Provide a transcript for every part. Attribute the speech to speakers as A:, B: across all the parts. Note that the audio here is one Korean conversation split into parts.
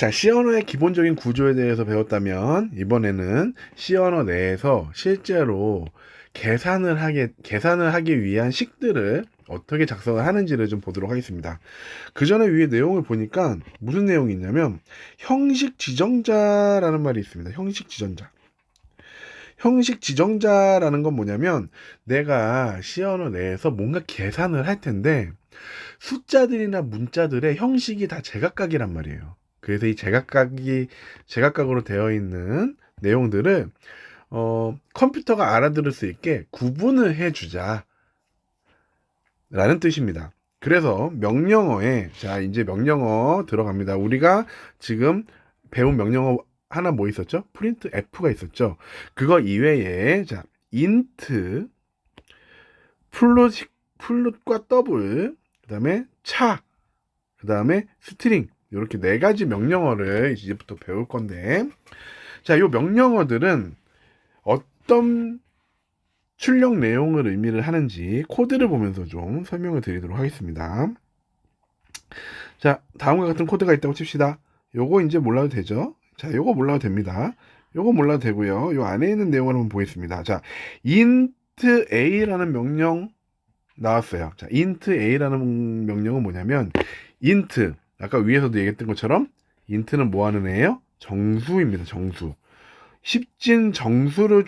A: 자, C 언어의 기본적인 구조에 대해서 배웠다면 이번에는 C 언어 내에서 실제로 계산을 하기 위한 식들을 어떻게 작성을 하는지를 좀 보도록 하겠습니다. 그 전에 위에 내용을 보니까 무슨 내용이 있냐면 형식 지정자라는 말이 있습니다. 형식 지정자. 형식 지정자라는 건 뭐냐면 내가 C 언어 내에서 뭔가 계산을 할 텐데 숫자들이나 문자들의 형식이 다 제각각이란 말이에요. 그래서 이 제각각으로 되어 있는 내용들을 컴퓨터가 알아들을 수 있게 구분을 해주자 라는 뜻입니다. 그래서 명령어에 자 이제 명령어 들어갑니다. 우리가 지금 배운 명령어 하나 뭐 있었죠? 프린트 F가 있었죠. 그거 이외에 자 인트 플롯과 더블 그다음에 차 그다음에 스트링 이렇게 네 가지 명령어를 이제부터 배울 건데 자, 이 명령어들은 어떤 출력 내용을 의미를 하는지 코드를 보면서 좀 설명을 드리도록 하겠습니다. 자, 다음과 같은 코드가 있다고 칩시다. 요거 이제 몰라도 되죠? 자, 요거 몰라도 됩니다. 요거 몰라도 되고요. 요 안에 있는 내용을 한번 보겠습니다. 자, int a라는 명령 나왔어요. 자, int a라는 명령은 뭐냐면 int 아까 위에서도 얘기했던 것처럼 int는 뭐 하는 애예요? 정수입니다. 정수. 10진 정수를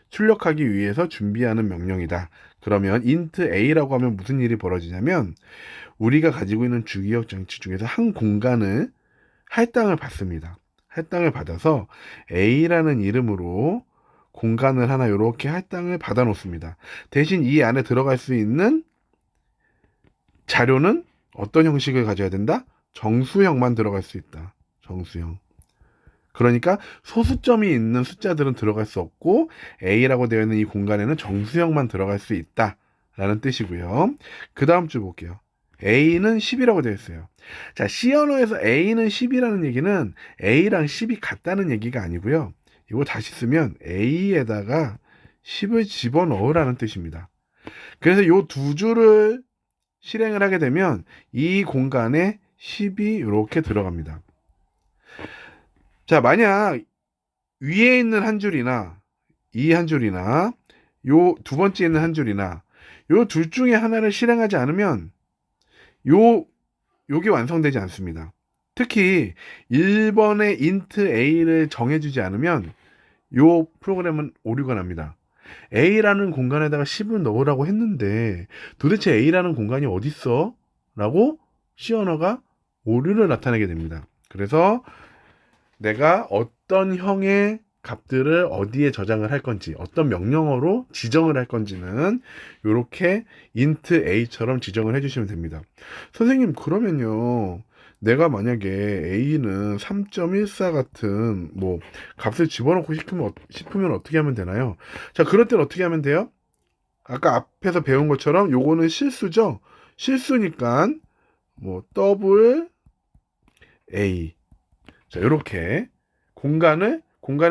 A: 출력하기 위해서 준비하는 명령이다. 그러면 int a라고 하면 무슨 일이 벌어지냐면 우리가 가지고 있는 주기억 장치 중에서 한 공간을 할당을 받습니다. 할당을 받아서 a라는 이름으로 공간을 하나 이렇게 할당을 받아 놓습니다. 대신 이 안에 들어갈 수 있는 자료는 어떤 형식을 가져야 된다? 정수형만 들어갈 수 있다. 정수형. 그러니까 소수점이 있는 숫자들은 들어갈 수 없고 A라고 되어 있는 이 공간에는 정수형만 들어갈 수 있다 라는 뜻이고요. 그 다음 줄 볼게요. A는 10이라고 되어 있어요. 자, C 언어에서 A는 10이라는 얘기는 A랑 10이 같다는 얘기가 아니고요. 이거 다시 쓰면 A에다가 10을 집어넣으라는 뜻입니다. 그래서 이 두 줄을 실행을 하게 되면 이 공간에 10이 이렇게 들어갑니다. 자, 만약 위에 있는 한 줄이나 이 한 줄이나 요 두 번째 있는 한 줄이나 요 둘 중에 하나를 실행하지 않으면 요게 완성되지 않습니다. 특히 1번의 int a를 정해주지 않으면 요 프로그램은 오류가 납니다. a라는 공간에다가 10을 넣으라고 했는데 도대체 a라는 공간이 어딨어? 라고 C 언어가 오류를 나타내게 됩니다. 그래서 내가 어떤 형의 값들을 어디에 저장을 할 건지 어떤 명령어로 지정을 할 건지는 이렇게 int a처럼 지정을 해주시면 됩니다. 선생님 그러면요 내가 만약에 a는 3.14 같은 뭐 값을 집어넣고 싶으면 어떻게 하면 되나요? 자 그럴 땐 어떻게 하면 돼요? 아까 앞에서 배운 것처럼 요거는 실수죠. 실수니까 뭐 더블 a 자, 이렇게 공간에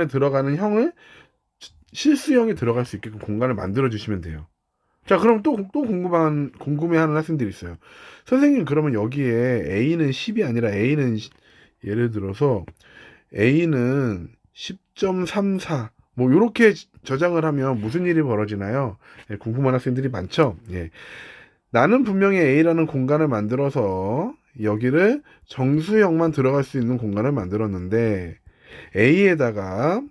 A: 들어가는 형을 실수형이 들어갈 수 있게끔 공간을 만들어 주시면 돼요. 자, 그럼 또 궁금해하는 학생들이 있어요. 선생님, 그러면 여기에 A는 10이 아니라 예를 들어서 A는 10.34 뭐 이렇게 저장을 하면 무슨 일이 벌어지나요? 예, 궁금한 학생들이 많죠. 예. 나는 분명히 A라는 공간을 만들어서 여기를 정수형만 들어갈 수 있는 공간을 만들었는데 A에다가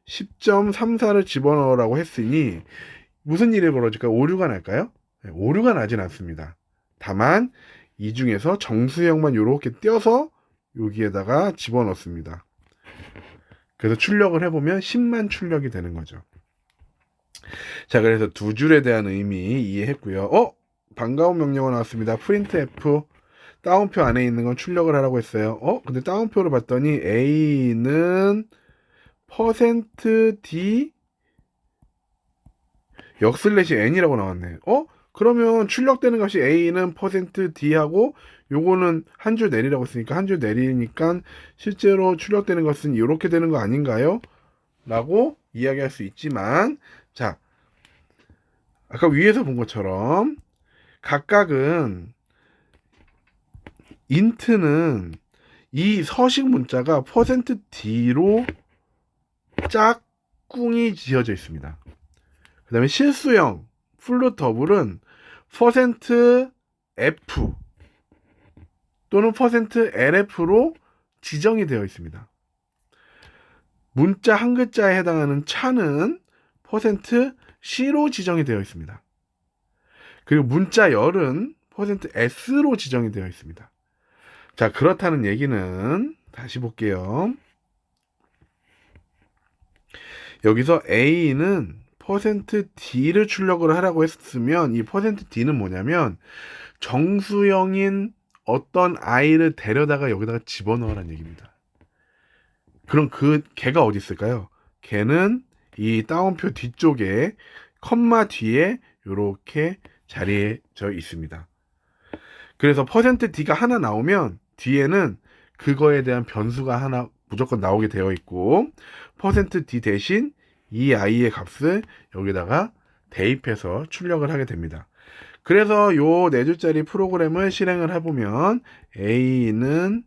A: 10.34를 집어넣으라고 했으니 무슨 일이 벌어질까요? 오류가 날까요? 네, 오류가 나진 않습니다. 다만 이 중에서 정수형만 이렇게 떼어서 여기에다가 집어넣습니다. 그래서 출력을 해보면 10만 출력이 되는 거죠. 자, 그래서 두 줄에 대한 의미 이해했고요. 반가운 명령어 나왔습니다. 프린트 F 다운표 안에 있는 건 출력을 하라고 했어요. 근데 다운표를 봤더니 A는 %D \n이라고 나왔네. 그러면 출력되는 값이 A는 %D하고 요거는 한 줄 내리라고 했으니까 한 줄 내리니까 실제로 출력되는 것은 이렇게 되는 거 아닌가요? 라고 이야기할 수 있지만 자 아까 위에서 본 것처럼 각각은 int는 이 서식 문자가 %d로 짝꿍이 지어져 있습니다. 그 다음에 실수형 플룻 더블은 %f 또는 %lf로 지정이 되어 있습니다. 문자 한 글자에 해당하는 차는 %c로 지정이 되어 있습니다. 그리고 문자 열은 %s로 지정이 되어 있습니다. 자, 그렇다는 얘기는 다시 볼게요. 여기서 A는 %d를 출력을 하라고 했으면 이 %d는 뭐냐면 정수형인 어떤 아이를 데려다가 여기다가 집어넣으라는 얘기입니다. 그럼 그 걔가 어디 있을까요? 걔는 이 따옴표 뒤쪽에 컴마 뒤에 이렇게 자리해져 있습니다. 그래서 %d가 하나 나오면 뒤에는 그거에 대한 변수가 하나 무조건 나오게 되어 있고 %d 대신 이 아이의 값을 여기다가 대입해서 출력을 하게 됩니다. 그래서 요 4줄짜리 프로그램을 실행을 해보면 A는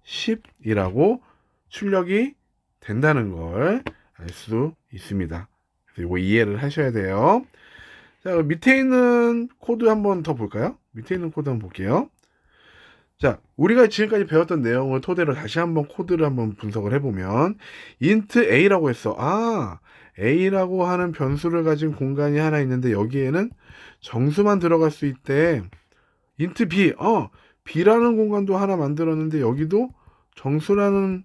A: 10이라고 출력이 된다는 걸 알 수 있습니다. 그래서 이거 이해를 하셔야 돼요. 자, 밑에 있는 코드 한번 더 볼까요? 밑에 있는 코드 한번 볼게요. 자, 우리가 지금까지 배웠던 내용을 토대로 다시 한번 코드를 한번 분석을 해보면 int a라고 했어. 아, a라고 하는 변수를 가진 공간이 하나 있는데 여기에는 정수만 들어갈 수 있대. int b, b라는 공간도 하나 만들었는데 여기도 정수만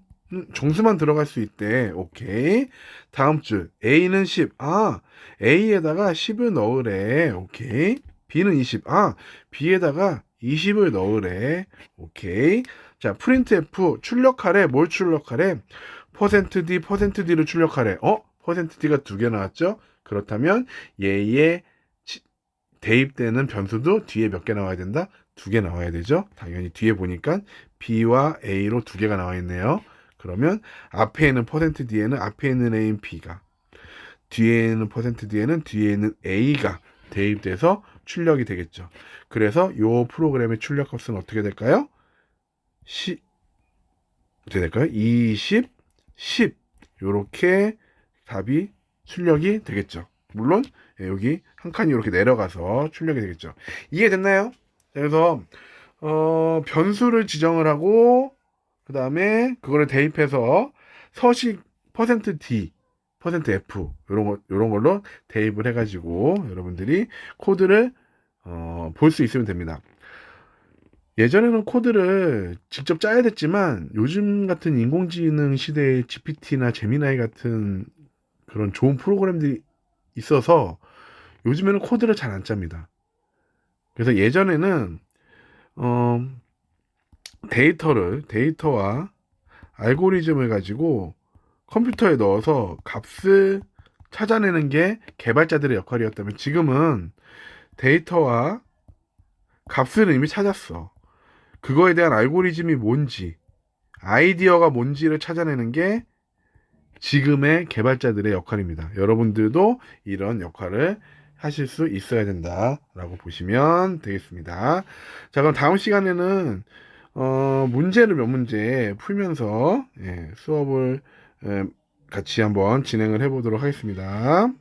A: 들어갈 수 있대. 오케이. 다음 줄 a는 10. 아, a에다가 10을 넣으래. 오케이. b는 20. 아, b에다가 20을 넣으래. 오케이. 자, printf 출력하래. 뭘 출력하래? %d, %d를 출력하래. %d가 2개 나왔죠? 그렇다면 얘의 대입되는 변수도 뒤에 몇 개 나와야 된다? 2개 나와야 되죠? 당연히 뒤에 보니까 b와 a로 2개가 나와 있네요. 그러면 앞에 있는 %d에는 앞에 있는 a인 b가, 뒤에 있는 %d에는 뒤에 있는 a가 대입돼서 출력이 되겠죠. 그래서 이 프로그램의 출력 값은 어떻게 될까요? 어떻게 될까요? 20, 10 이렇게 답이 출력이 되겠죠. 물론 여기 한 칸이 이렇게 내려가서 출력이 되겠죠. 이해됐나요? 그래서 변수를 지정을 하고 그 다음에 그거를 대입해서 서식 %d, %f 이런 걸로 대입을 해가지고 여러분들이 코드를 볼 수 있으면 됩니다. 예전에는 코드를 직접 짜야 됐지만 요즘 같은 인공지능 시대에 GPT나 제미나이 같은 그런 좋은 프로그램들이 있어서 요즘에는 코드를 잘 안 짭니다. 그래서 예전에는 데이터와 알고리즘을 가지고 컴퓨터에 넣어서 값을 찾아내는 게 개발자들의 역할이었다면 지금은 데이터와 값을 이미 찾았어. 그거에 대한 알고리즘이 뭔지, 아이디어가 뭔지를 찾아내는 게 지금의 개발자들의 역할입니다. 여러분들도 이런 역할을 하실 수 있어야 된다라고 보시면 되겠습니다. 자, 그럼 다음 시간에는 문제를 몇 문제 풀면서 수업을 같이 한번 진행을 해보도록 하겠습니다.